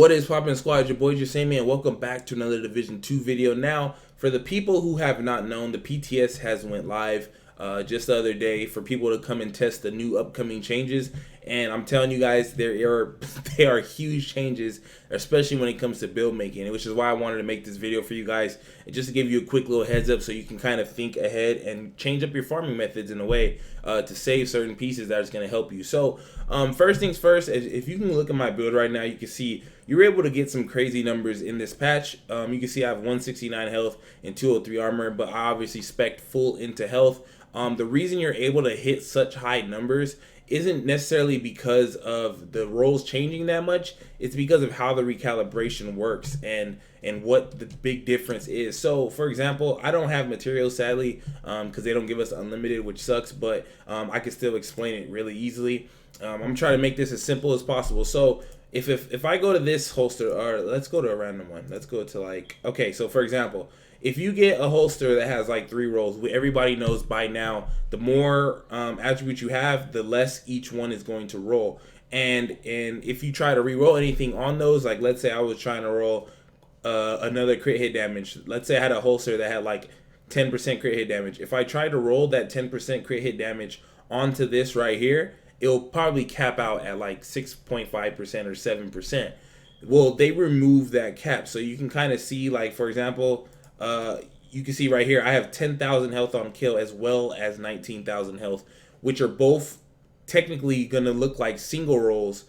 What is poppin' squad? Your boy Jesimein, and welcome back to another Division 2 video. Now, for the people who have not known, the PTS has went live just the other day for people to come and test the new upcoming changes. And I'm telling you guys, they are huge changes, especially when it comes to build making, which is why I wanted to make this video for you guys, and just to give you a quick little heads up so you can kind of think ahead and change up your farming methods in a way to save certain pieces that is going to help you. So first things first, if you can look at my build right now, you can see you're able to get some crazy numbers in this patch. You can see I have 169 health and 203 armor, but I obviously spec'd full into health. The reason you're able to hit such high numbers isn't necessarily because of the roles changing that much. It's because of how the recalibration works and what the big difference is. So for example, I don't have materials sadly because they don't give us unlimited, which sucks, but I can still explain it really easily. I'm trying to make this as simple as possible. So if I go to this holster, or let's go to a random one, let's go to like, okay, so for example, if you get a holster that has like 3 rolls, everybody knows by now, the more attributes you have, the less each one is going to roll. And if you try to re-roll anything on those, like let's say I was trying to roll another crit hit damage. Let's say I had a holster that had like 10% crit hit damage. If I tried to roll that 10% crit hit damage onto this right here, it'll probably cap out at like 6.5% or 7%. Well, they remove that cap, so you can kind of see, like for example, you can see right here I have 10,000 health on kill as well as 19,000 health, which are both technically gonna look like single rolls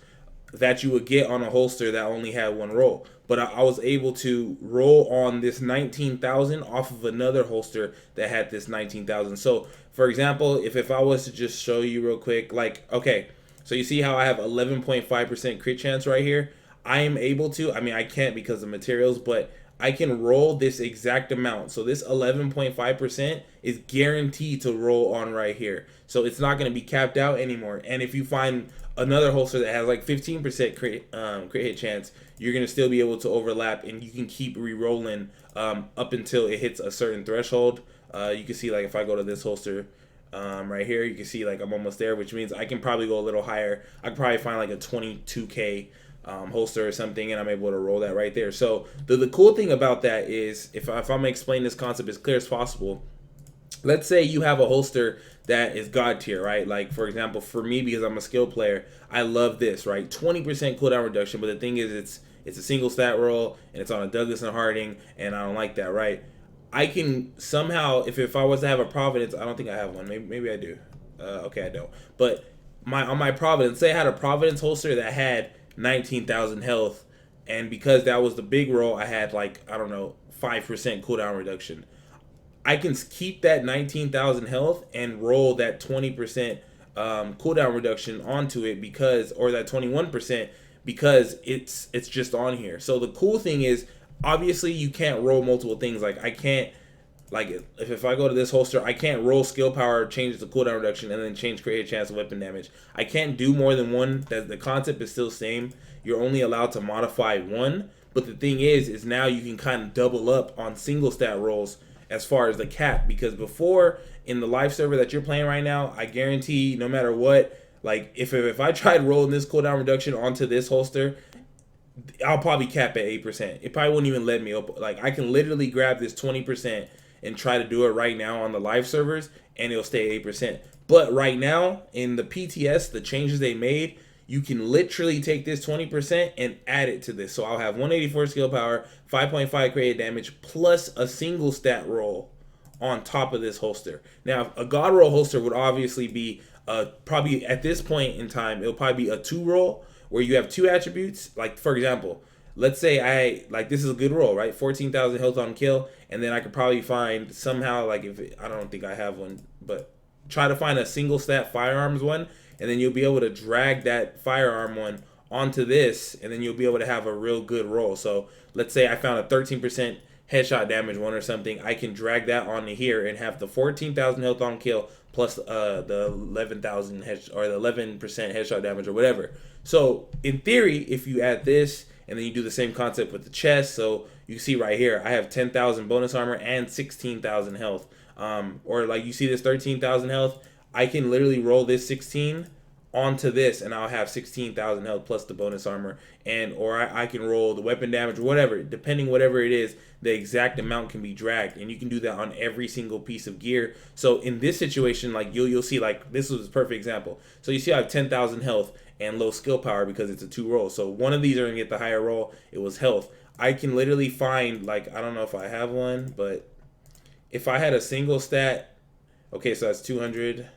that you would get on a holster that only had 1 roll. But I was able to roll on this 19,000 off of another holster that had this 19,000. So for example, if I was to just show you real quick, like, okay, so you see how I have 11.5% crit chance right here. I am able to, I mean I can't because of materials, but I can roll this exact amount. So this 11.5% is guaranteed to roll on right here. So it's not going to be capped out anymore. And if you find another holster that has like 15% crit hit chance, you're going to still be able to overlap, and you can keep re-rolling up until it hits a certain threshold. You can see, like, if I go to this holster right here, you can see like I'm almost there, which means I can probably go a little higher. I can probably find like a 22k holster or something, and I'm able to roll that right there. So the cool thing about that is, if I'm gonna explain this concept as clear as possible, let's say you have a holster that is god tier, right? Like for example, for me, because I'm a skill player, I love this, right? 20% cooldown reduction, but the thing is, it's a single stat roll, and it's on a Douglas and Harding, and I don't like that, right? I can somehow, if I was to have a Providence, I don't think I have one, maybe I do, okay, I don't, but on my Providence, say I had a Providence holster that had 19,000 health, and because that was the big roll, I had like, I don't know, 5% cooldown reduction. I can keep that 19,000 health and roll that 20% cooldown reduction onto it, because, or that 21%, because it's just on here. So the cool thing is, obviously you can't roll multiple things. Like I can't, like if I go to this holster, I can't roll skill power, change the cooldown reduction, and then change create chance of weapon damage. I can't do more than one. That the concept is still the same. You're only allowed to modify one. But the thing is now you can kind of double up on single stat rolls as far as the cap. Because before, in the live server that you're playing right now, I guarantee no matter what, like if I tried rolling this cooldown reduction onto this holster, I'll probably cap at 8%. It probably wouldn't even let me open. Like I can literally grab this 20% and try to do it right now on the live servers, and it'll stay 8%. But right now in the PTS, the changes they made, you can literally take this 20% and add it to this. So I'll have 184 skill power, 5.5 created damage, plus a single stat roll on top of this holster. Now a god roll holster would obviously be probably at this point in time, it'll probably be a 2 roll where you have 2 attributes. Like for example, let's say this is a good roll, right? 14,000 health on kill, and then I could probably find somehow, like I don't think I have one, but try to find a single stat firearms one, and then you'll be able to drag that firearm one onto this, and then you'll be able to have a real good roll. So let's say I found a 13% headshot damage one or something, I can drag that onto here and have the 14,000 health on kill plus the 11,000 or the 11% headshot damage or whatever. So in theory, if you add this and then you do the same concept with the chest, so you see right here, I have 10,000 bonus armor and 16,000 health. Or like you see this 13,000 health, I can literally roll this 16 onto this, and I'll have 16,000 health plus the bonus armor, and or I can roll the weapon damage or whatever, depending whatever it is, the exact amount can be dragged, and you can do that on every single piece of gear. So in this situation, like you'll see, like this was a perfect example. So you see I have 10,000 health and low skill power because it's a 2 roll. So one of these are gonna get the higher roll. It was health. I can literally find, like, I don't know if I have one, but if I had a single stat, okay, so that's 200.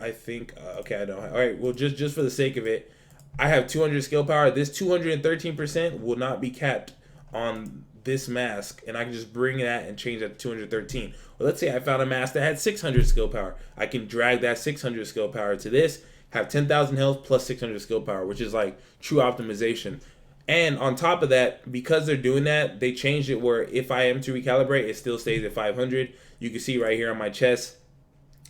I think okay, I don't have, all right, well, just for the sake of it, I have 200 skill power. This 213% will not be capped on this mask, and I can just bring that and change that to 213. Well, let's say I found a mask that had 600 skill power. I can drag that 600 skill power to this, have 10,000 health plus 600 skill power, which is like true optimization. And on top of that, because they're doing that, they changed it where if I am to recalibrate, it still stays at 500. You can see right here on my chest,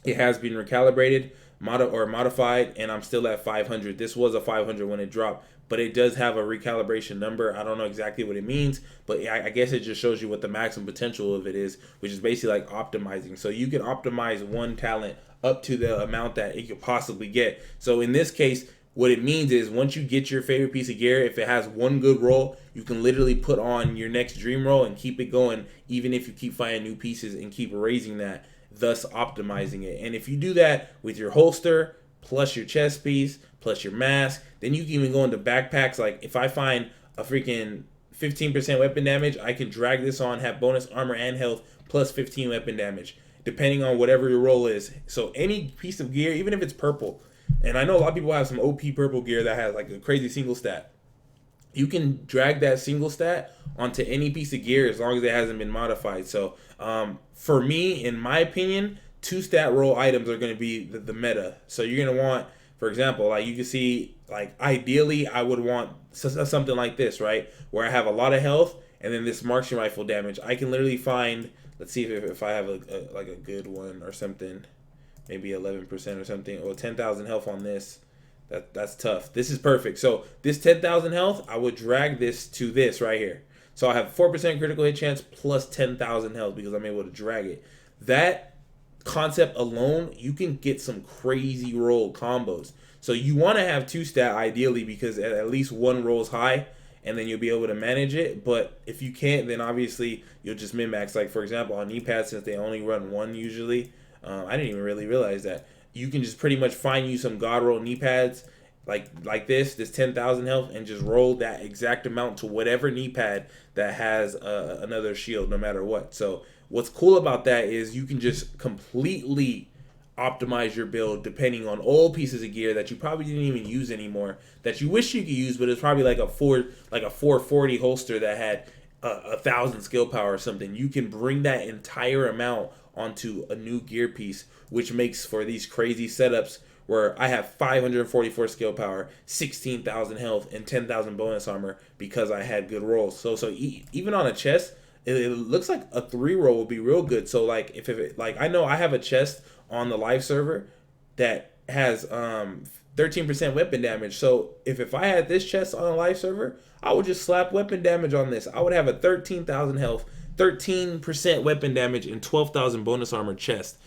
it has been recalibrated, modified, and I'm still at 500. This was a 500 when it dropped, but it does have a recalibration number. I don't know exactly what it means, but I guess it just shows you what the maximum potential of it is, which is basically like optimizing. So you can optimize one talent up to the amount that it could possibly get. So in this case, what it means is once you get your favorite piece of gear, if it has one good roll, you can literally put on your next dream roll and keep it going, even if you keep finding new pieces and keep raising that, thus optimizing it. And if you do that with your holster, plus your chest piece, plus your mask, then you can even go into backpacks. Like if I find a freaking 15% weapon damage, I can drag this on, have bonus armor and health, plus 15 weapon damage, depending on whatever your roll is. So any piece of gear, even if it's purple, and I know a lot of people have some OP purple gear that has like a crazy single stat, you can drag that single stat onto any piece of gear as long as it hasn't been modified. So for me, in my opinion, 2 stat roll items are going to be the meta. So you're going to want, for example, like you can see, like ideally I would want something like this, right? Where I have a lot of health and then this marksman rifle damage. I can literally find, let's see if I have like a good one or something, maybe 11% or something, or 10,000 health on this. That's tough. This is perfect. So this 10,000 health, I would drag this to this right here. So I have 4% critical hit chance plus 10,000 health because I'm able to drag it. That concept alone, you can get some crazy roll combos. So you want to have 2 stat ideally because at least one rolls high and then you'll be able to manage it. But if you can't, then obviously you'll just min-max. Like for example, on knee pads, since they only run 1 usually, I didn't even really realize that. You can just pretty much find you some god roll knee pads like this 10,000 health and just roll that exact amount to whatever knee pad that has another shield no matter what. So what's cool about that is you can just completely optimize your build depending on old pieces of gear that you probably didn't even use anymore that you wish you could use, but it's probably like a 440 holster that had 1,000 skill power or something. You can bring that entire amount onto a new gear piece, which makes for these crazy setups where I have 544 skill power, 16,000 health, and 10,000 bonus armor because I had good rolls. So even on a chest, it looks like a 3 roll would be real good. So like if it, like I know I have a chest on the live server that has 13% weapon damage. So if I had this chest on a live server, I would just slap weapon damage on this. I would have a 13,000 health, 13% weapon damage, and 12,000 bonus armor chest.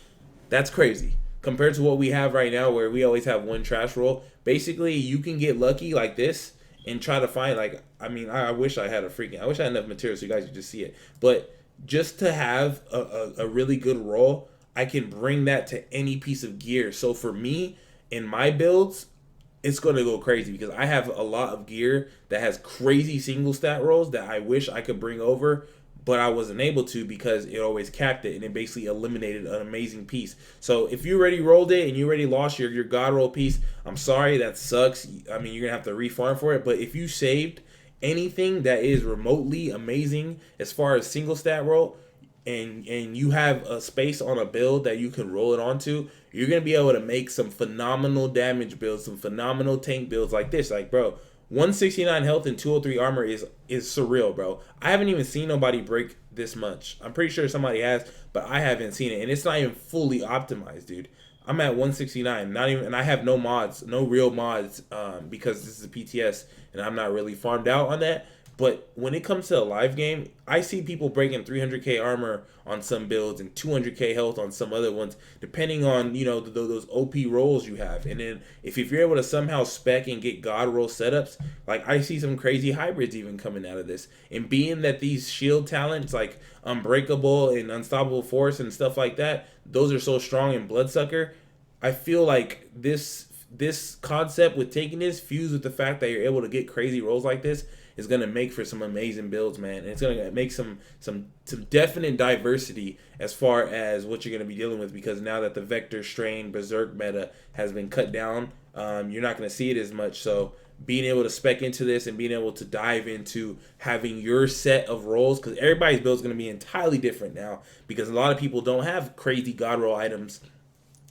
That's crazy compared to what we have right now where we always have 1 trash roll. Basically, you can get lucky like this and try to find, like, I mean, I wish I had I wish I had enough material so you guys could just see it. But just to have a really good roll, I can bring that to any piece of gear. So for me, in my builds, it's going to go crazy because I have a lot of gear that has crazy single stat rolls that I wish I could bring over, but I wasn't able to because it always capped it and it basically eliminated an amazing piece. So if you already rolled it and you already lost your god roll piece, I'm sorry, that sucks. I mean, you're going to have to refarm for it, but if you saved anything that is remotely amazing as far as single stat roll, and you have a space on a build that you can roll it onto, you're going to be able to make some phenomenal damage builds, some phenomenal tank builds like this. Like, bro, 169 health and 203 armor is surreal, bro. I haven't even seen nobody break this much. I'm pretty sure somebody has, but I haven't seen it. And it's not even fully optimized, dude. I'm at 169, not even, and I have no mods, no real mods, because this is a PTS and I'm not really farmed out on that. But when it comes to a live game, I see people breaking 300k armor on some builds and 200k health on some other ones, depending on those OP rolls you have. And then if you're able to somehow spec and get god roll setups, like I see some crazy hybrids even coming out of this. And being that these shield talents like Unbreakable and Unstoppable Force and stuff like that, those are so strong in Bloodsucker. I feel like this concept with taking this fused with the fact that you're able to get crazy rolls like this is gonna make for some amazing builds, man. And it's gonna make some definite diversity as far as what you're gonna be dealing with, because now that the Vector Strain Berserk meta has been cut down, you're not gonna see it as much. So being able to spec into this and being able to dive into having your set of rolls, because everybody's build is gonna be entirely different now, because a lot of people don't have crazy god roll items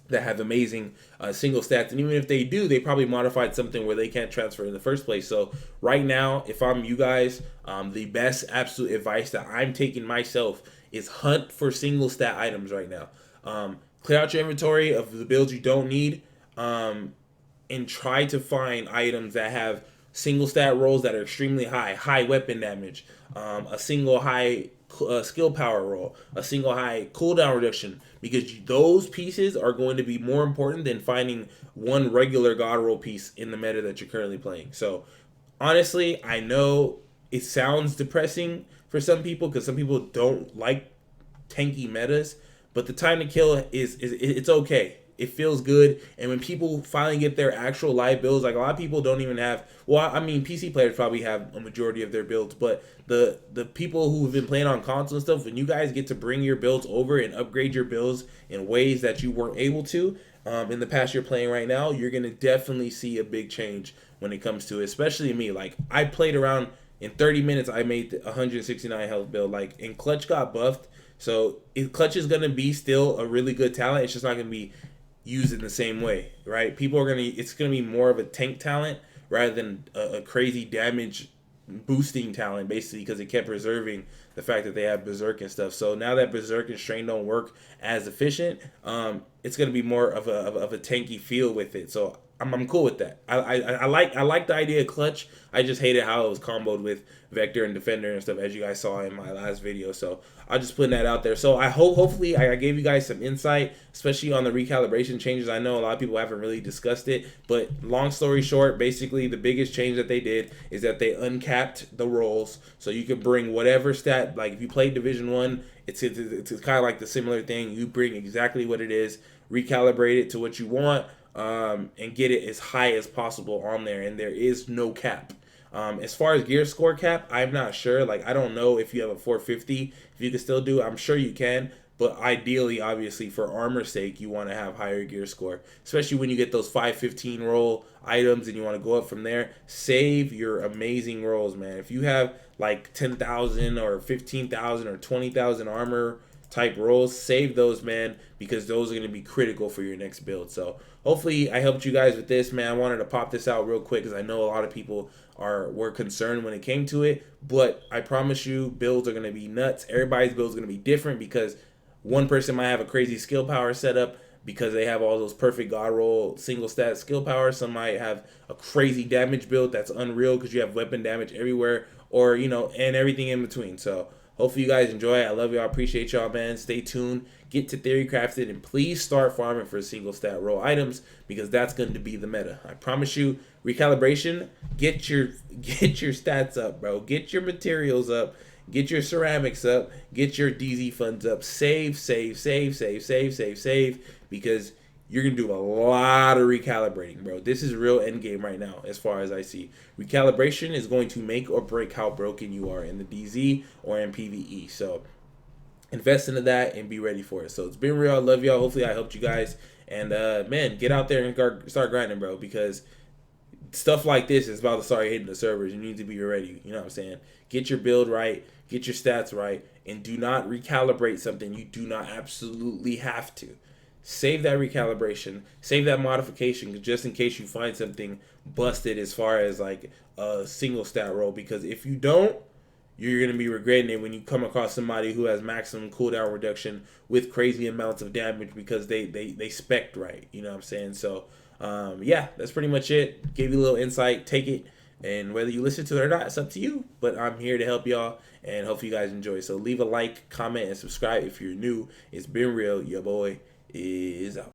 that have amazing single stats, and even if they do, they probably modified something where they can't transfer in the first place. So right now, if I'm you guys, the best absolute advice that I'm taking myself is hunt for single stat items right now. Clear out your inventory of the builds you don't need, and try to find items that have single stat rolls that are extremely high weapon damage, a single high skill power roll, a single high cooldown reduction, because those pieces are going to be more important than finding one regular god roll piece in the meta that you're currently playing. So honestly, I know it sounds depressing for some people because some people don't like tanky metas, but the time to kill is it's okay. It feels good, and when people finally get their actual live builds, like a lot of people don't even have. Well, I mean, PC players probably have a majority of their builds, but the people who have been playing on console and stuff, when you guys get to bring your builds over and upgrade your builds in ways that you weren't able to in the past you're playing right now, you're gonna definitely see a big change when it comes to it. Especially me, like I played around in 30 minutes, I made 169 health build. Like, and Clutch got buffed, so Clutch is gonna be still a really good talent. It's just not gonna be used in the same way, right? People are it's gonna be more of a tank talent rather than a crazy damage boosting talent, basically, because it kept preserving the fact that they have Berserk and stuff. So now that Berserk and Strain don't work as efficient, it's gonna be more of a tanky feel with it. So I'm cool with that. I like the idea of Clutch. I just hated how it was comboed with Vector and Defender and stuff, as you guys saw in my last video. So I'm just putting that out there. So hopefully I gave you guys some insight, especially on the recalibration changes. I know a lot of people haven't really discussed it, but long story short, basically the biggest change that they did is that they uncapped the rolls, so you could bring whatever stat. Like if you play Division 1, it's kind of like the similar thing. You bring exactly what it is, recalibrate it to what you want, and get it as high as possible on there, and there is no cap. As far as gear score cap, I'm not sure. Like, I don't know if you have a 450, if you can still do it. I'm sure you can, but ideally, obviously, for armor's sake, you want to have higher gear score, especially when you get those 515 roll items and you want to go up from there. Save your amazing rolls, man. If you have like 10,000 or 15,000 or 20,000 armor type rolls, save those, man, because those are going to be critical for your next build. So hopefully I helped you guys with this, man. I wanted to pop this out real quick because I know a lot of people were concerned when it came to it, but I promise you, builds are going to be nuts. Everybody's build is going to be different, because one person might have a crazy skill power setup because they have all those perfect god roll single stat skill power. Some might have a crazy damage build that's unreal because you have weapon damage everywhere, or and everything in between. So hopefully you guys enjoy it. I love y'all. Appreciate y'all, man. Stay tuned. Get to Theory Crafted, and please start farming for single stat roll items, because that's going to be the meta. I promise you. Recalibration. Get your stats up, bro. Get your materials up. Get your ceramics up. Get your DZ funds up. Save, because you're going to do a lot of recalibrating, bro. This is real endgame right now, as far as I see. Recalibration is going to make or break how broken you are in the DZ or in PvE. So invest into that and be ready for it. So it's been real. I love y'all. Hopefully I helped you guys. And, man, get out there and start grinding, bro, because stuff like this is about to start hitting the servers. You need to be ready. You know what I'm saying? Get your build right. Get your stats right. And do not recalibrate something you do not absolutely have to. Save that recalibration. Save that modification just in case you find something busted as far as like a single stat roll. Because if you don't, you're going to be regretting it when you come across somebody who has maximum cooldown reduction with crazy amounts of damage because they spec'd right. You know what I'm saying? So, yeah, that's pretty much it. Gave you a little insight. Take it And whether you listen to it or not, it's up to you. But I'm here to help y'all, and hopefully you guys enjoy. So leave a like, comment, and subscribe if you're new. It's been real. Your boy is out.